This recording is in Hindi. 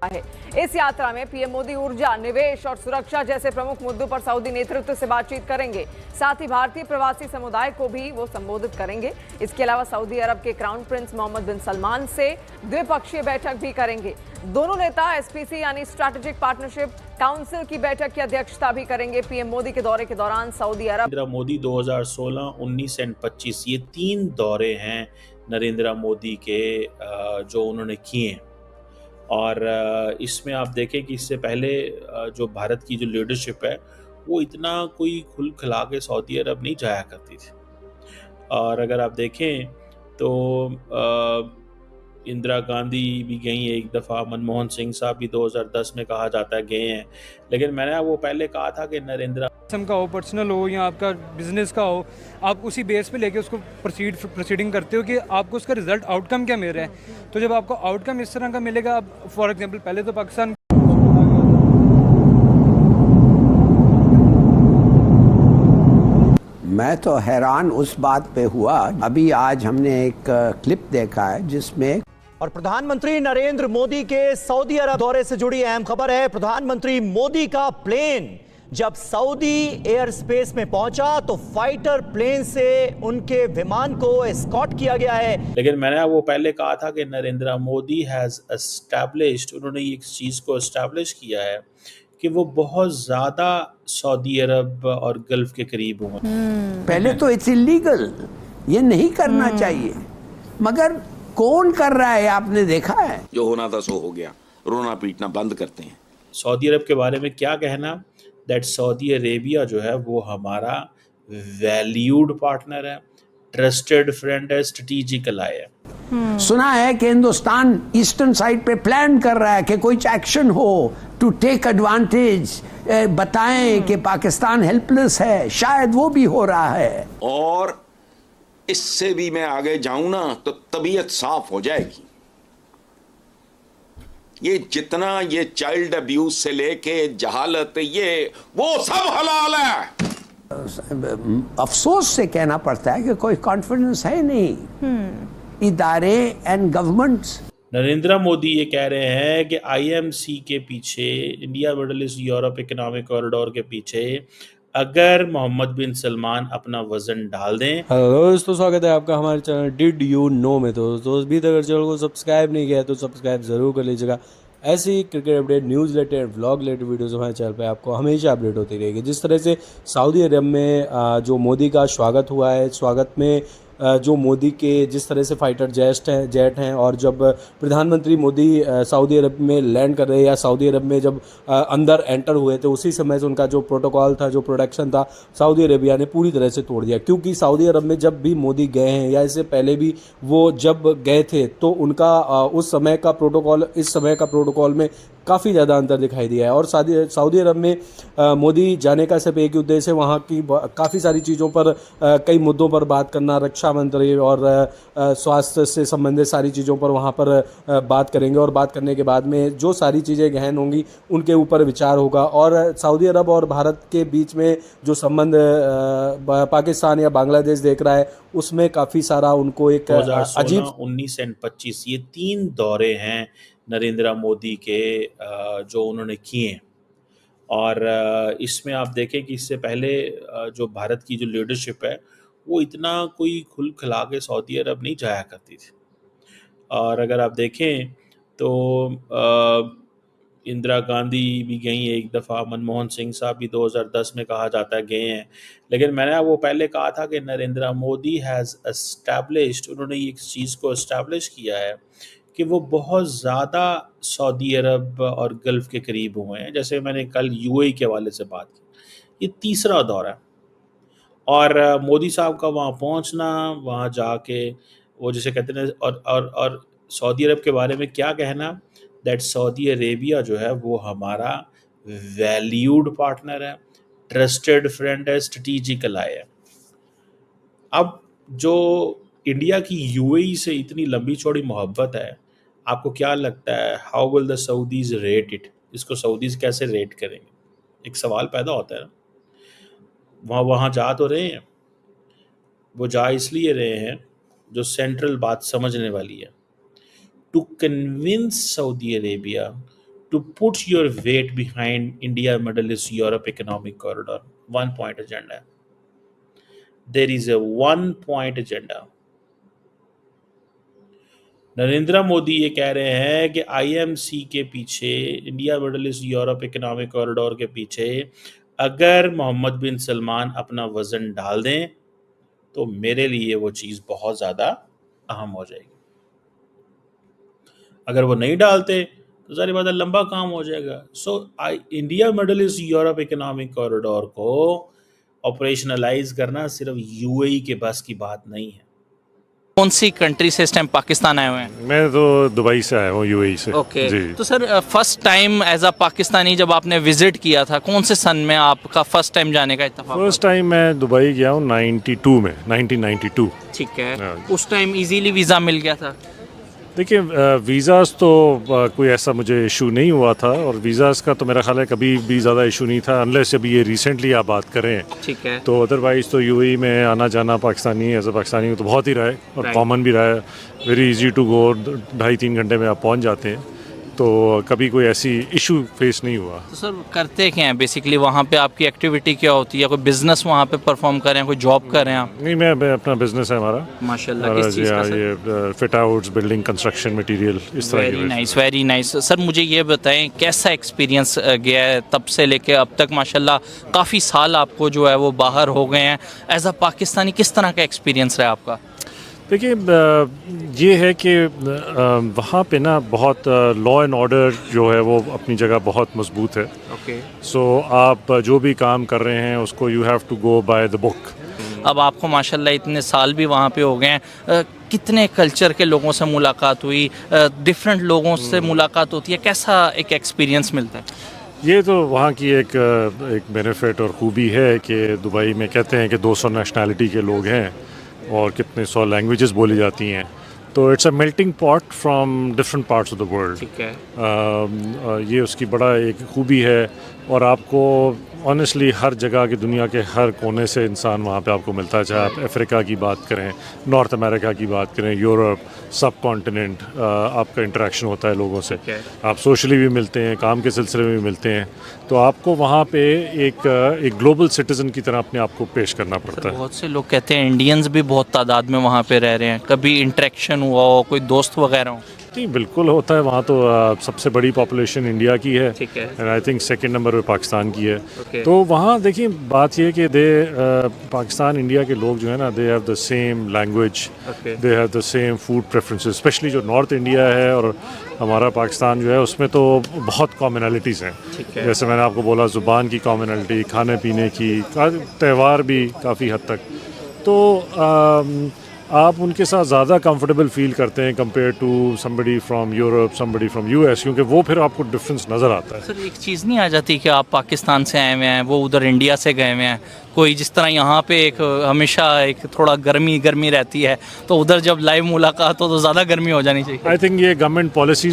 है। इस यात्रा में पीएम मोदी ऊर्जा, निवेश और सुरक्षा जैसे प्रमुख मुद्दों पर सऊदी नेतृत्व से बातचीत करेंगे। साथ ही भारतीय प्रवासी समुदाय को भी वो संबोधित करेंगे। इसके अलावा सऊदी अरब के क्राउन प्रिंस मोहम्मद बिन सलमान से द्विपक्षीय बैठक भी करेंगे। दोनों नेता एसपीसी यानी स्ट्रैटेजिक पार्टनरशिप काउंसिल की बैठक की अध्यक्षता भी करेंगे। पीएम मोदी के दौरे के दौरान Saudi Arab Narendra Modi 2016, 19 and 25 ये 3 दौरे हैं नरेंद्र मोदी के जो उन्होंने किए। और इसमें आप देखें कि इससे पहले जो भारत की जो लीडरशिप है वो इतना कोई खुल खिला के सऊदी अरब नहीं जाया करती थी। और अगर आप देखें तो इंदिरा गांधी भी गई एक दफ़ा, मनमोहन सिंह साहब भी 2010 में कहा जाता है गए हैं। लेकिन मैंने वो पहले कहा था कि नरेंद्र का हो, पर्सनल हो या आपका बिजनेस का हो, आप उसी बेस पे लेके उसको प्रोसीडिंग करते हो कि आपको उसका रिजल्ट आउटकम क्या मिल रहा है। तो जब आपको आउटकम इस तरह का मिलेगा, अब फॉर एग्जांपल पहले तो पाकिस्तान मैं तो हैरान उस बात पे हुआ। अभी आज हमने एक क्लिप देखा है जिसमें और प्रधानमंत्री नरेंद्र मोदी के सऊदी अरब दौरे से जुड़ी अहम खबर है। प्रधानमंत्री मोदी का प्लेन जब सऊदी एयर स्पेस में पहुंचा तो फाइटर प्लेन से उनके विमान को एस्कॉर्ट किया गया है। लेकिन मैंने वो पहले कहा था कि नरेंद्र मोदी हैज एस्टैब्लिश्ड, उन्होंने एक चीज को एस्टैब्लिश किया है कि वो बहुत ज्यादा सऊदी अरब और गल्फ के करीब हुए। पहले तो इट्स इलीगल, ये नहीं करना चाहिए, मगर कौन कर रहा है आपने देखा है। जो होना था सो हो गया, रोना पीटना बंद करते हैं। सऊदी अरब के बारे में क्या कहना, दैट सऊदी अरेबिया जो है वो हमारा वैल्यूड पार्टनर है, ट्रस्टेड फ्रेंड है, स्ट्रेटेजिक अलाई है। सुना है कि हिंदुस्तान ईस्टर्न साइड पे प्लान कर रहा है कि कोई एक्शन हो टू टेक एडवांटेज, बताएं कि पाकिस्तान हेल्पलेस है, शायद वो भी हो रहा है। और इससे भी मैं आगे जाऊं ना तो तबीयत साफ हो जाएगी। ये जितना ये चाइल्ड अब्यूज से लेके जहालत, ये वो सब हलाल है। अफसोस से कहना पड़ता है कि कोई कॉन्फिडेंस है नहीं इदारे एंड गवर्नमेंट्स। नरेंद्र मोदी ये कह रहे हैं कि आईएमसी के पीछे, India middle east Europe economic corridor के पीछे अगर मोहम्मद बिन सलमान अपना वजन डाल दें। हेलो दोस्तों, स्वागत है आपका हमारे चैनल डिड यू नो में। तो दोस्तों अभी तक अगर चैनल को सब्सक्राइब नहीं किया तो सब्सक्राइब ज़रूर कर लीजिएगा। ऐसी cricket update, news related, vlog related videos हमारे चैनल पे आपको हमेशा अपडेट होती रहेगी। जिस तरह से सऊदी अरब में जो मोदी का स्वागत हुआ है, स्वागत में जो मोदी के जिस तरह से फाइटर जेट हैं और जब प्रधानमंत्री मोदी सऊदी अरब में लैंड कर रहे या सऊदी अरब में जब अंदर एंटर हुए थे, उसी समय से उनका जो प्रोटोकॉल था, जो प्रोडक्शन था, सऊदी अरेबिया ने पूरी तरह से तोड़ दिया। क्योंकि सऊदी अरब में जब भी मोदी गए हैं या इससे पहले भी वो जब गए थे तो उनका उस समय का प्रोटोकॉल इस समय का प्रोटोकॉल में काफ़ी ज़्यादा अंतर दिखाई दिया है। और सऊदी अरब में मोदी जाने का सिर्फ एक ही उद्देश्य है, वहाँ की काफ़ी सारी चीज़ों पर, कई मुद्दों पर बात करना, रक्षा मंत्री और स्वास्थ्य से संबंधित सारी चीज़ों पर वहाँ पर बात करेंगे। और बात करने के बाद में जो सारी चीज़ें गहन होंगी उनके ऊपर विचार होगा। और सऊदी अरब और भारत के बीच में जो संबंध पाकिस्तान या बांग्लादेश देख रहा है उसमें काफ़ी सारा उनको एक अजीब 19 एंड 25 ये 3 दौरे हैं नरेंद्र मोदी के जो उन्होंने किए। और इसमें आप देखें कि इससे पहले जो भारत की जो लीडरशिप है वो इतना कोई खुल खिला के सऊदी अरब नहीं जाया करती थी। और अगर आप देखें तो इंदिरा गांधी भी गई एक दफ़ा, मनमोहन सिंह साहब भी 2010 में कहा जाता है गए हैं। लेकिन मैंने वो पहले कहा था कि नरेंद्र मोदी हैज़ एस्टैब्लिश्ड, उन्होंने एक चीज़ को एस्टैब्लिश किया है कि वो बहुत ज़्यादा सऊदी अरब और गल्फ के करीब हुए हैं। जैसे मैंने कल यूएई के हवाले से बात की, ये तीसरा दौर है। और मोदी साहब का वहाँ पहुँचना, वहाँ जाके वो जिसे कहते हैं, और सऊदी अरब के बारे में क्या कहना, दैट सऊदी अरेबिया जो है वो हमारा वैल्यूड पार्टनर है, ट्रस्टेड फ्रेंड है, स्ट्रेटेजिक अलाई है। अब जो इंडिया की यूएई से इतनी लंबी चौड़ी मोहब्बत है, आपको क्या लगता है how will the Saudis rate it? इसको सऊदीज कैसे रेट करेंगे? एक सवाल पैदा होता है ना। वहाँ जा तो रहे हैं, वो जा इसलिए रहे हैं, जो सेंट्रल बात समझने वाली है, to convince Saudi Arabia to put your weight behind India, Middle East, Europe economic corridor. 1 point agenda. There is a 1 point agenda. Narendra Modi ये कह रहे हैं कि IMC के पीछे, India middle east Europe economic corridor के पीछे अगर मोहम्मद बिन सलमान अपना वजन डाल दें तो मेरे लिए वो चीज़ बहुत ज़्यादा अहम हो जाएगी। अगर वो नहीं डालते तो सारी बात लंबा काम हो जाएगा। So India middle east Europe economic corridor को ऑपरेशनलाइज करना सिर्फ UAE के बस की बात नहीं है। कौन सी कंट्री से इस टाइम पाकिस्तान आए हुए हैं? मैं तो दुबई से आया हूँ, UAE से। ओके जी। तो sir first time as a Pakistani जब आपने विजिट किया था, कौन से सन में आपका फर्स्ट टाइम जाने का इत्तेफाक हुआ? फर्स्ट टाइम मैं दुबई गया हूँ 1992। ठीक है, हाँ। उस टाइम इजीली वीज़ा मिल गया था? देखिए वीज़ाज़ तो कोई ऐसा मुझे इशू नहीं हुआ था, और वीज़ाज़ का तो मेरा ख्याल है कभी भी ज़्यादा इशू नहीं था, अनलेस अभी ये रिसेंटली आप बात करें। ठीक है। तो अदरवाइज़ तो UAE में आना जाना पाकिस्तानी एज अ पाकिस्तानी तो बहुत ही रहा है और Right. कॉमन भी रहा है। वेरी इजी टू गो, 2.5-3 घंटे में आप पहुँच जाते हैं, तो कभी कोई ऐसी इशू फेस नहीं हुआ। तो सर करते क्या हैं बेसिकली वहाँ पे, आपकी एक्टिविटी क्या होती है? कोई बिजनेस वहाँ पे परफॉर्म कर रहे हैं, कोई जॉब कर रहे हैं आप? नहीं, मैं अपना बिजनेस है हमारा। माशाल्लाह, किस चीज़ का सर? ये fit outs, building, construction material, इस तरह very nice, very nice. Sir मुझे ये बताएं कैसा एक्सपीरियंस गया है तब से लेके अब तक? माशाल्लाह काफ़ी साल आपको जो है वो बाहर हो गए हैं, एज अ पाकिस्तानी किस तरह का एक्सपीरियंस रहा आपका? देखिए ये है कि वहाँ पे ना बहुत लॉ एंड ऑर्डर जो है वो अपनी जगह बहुत मजबूत है। ओके। सो आप जो भी काम कर रहे हैं उसको you have to go by the book. अब आपको माशाल्लाह इतने साल भी वहाँ पे हो गए हैं, कितने कल्चर के लोगों से मुलाकात हुई, डिफरेंट लोगों से मुलाकात होती है, कैसा एक एक्सपीरियंस मिलता है? ये तो वहाँ की एक बेनिफिट और ख़ूबी है कि दुबई में कहते हैं कि 200 नेशनैलिटी के लोग हैं और कितने 100 लैंग्वेजेस बोली जाती हैं, तो it's a melting pot from different parts of the world. ठीक है। ये उसकी बड़ा एक खूबी है, और आपको ऑनेस्टली हर जगह की दुनिया के हर कोने से इंसान वहाँ पे आपको मिलता है, चाहे आप अफ्रीका की बात करें, नॉर्थ अमेरिका की बात करें, यूरोप, सब कॉन्टिनेंट, आपका इंटरेक्शन होता है लोगों से। आप सोशली भी मिलते हैं, काम के सिलसिले में भी मिलते हैं, तो आपको वहाँ पे एक ग्लोबल सिटीज़न की तरह अपने आप को पेश करना पड़ता है। बहुत से लोग कहते हैं इंडियंस भी बहुत तादाद में वहाँ पे रह रहे हैं, कभी इंटरेक्शन हुआ हो, कोई दोस्त वगैरह हो? नहीं, बिल्कुल होता है। वहाँ तो सबसे बड़ी पॉपुलेशन इंडिया की है, ठीक है। And I think second number पे पाकिस्तान की है। Okay. तो वहाँ देखिए बात ये है कि पाकिस्तान इंडिया के लोग जो है ना, they have the same language, Okay. They have the same food preferences, specially जो नॉर्थ इंडिया है और हमारा पाकिस्तान जो है उसमें तो बहुत कॉमनैलिटीज़ हैं। ठीक है। जैसे मैंने आपको बोला, ज़ुबान की कॉमनैलिटी, खाने पीने की, त्यौहार भी काफ़ी हद तक, तो आप उनके साथ ज़्यादा कंफर्टेबल फील करते हैं compare to somebody from Europe, somebody from US, क्योंकि वो फिर आपको डिफरेंस नज़र आता है। सर एक चीज़ नहीं आ जाती कि आप पाकिस्तान से आए हुए हैं, वो उधर इंडिया से गए हुए हैं, कोई जिस तरह यहाँ पे एक हमेशा एक थोड़ा गर्मी रहती है, तो उधर जब लाइव मुलाकात हो तो ज़्यादा गर्मी हो जानी चाहिए? आई थिंक ये गवर्नमेंट पॉलिसी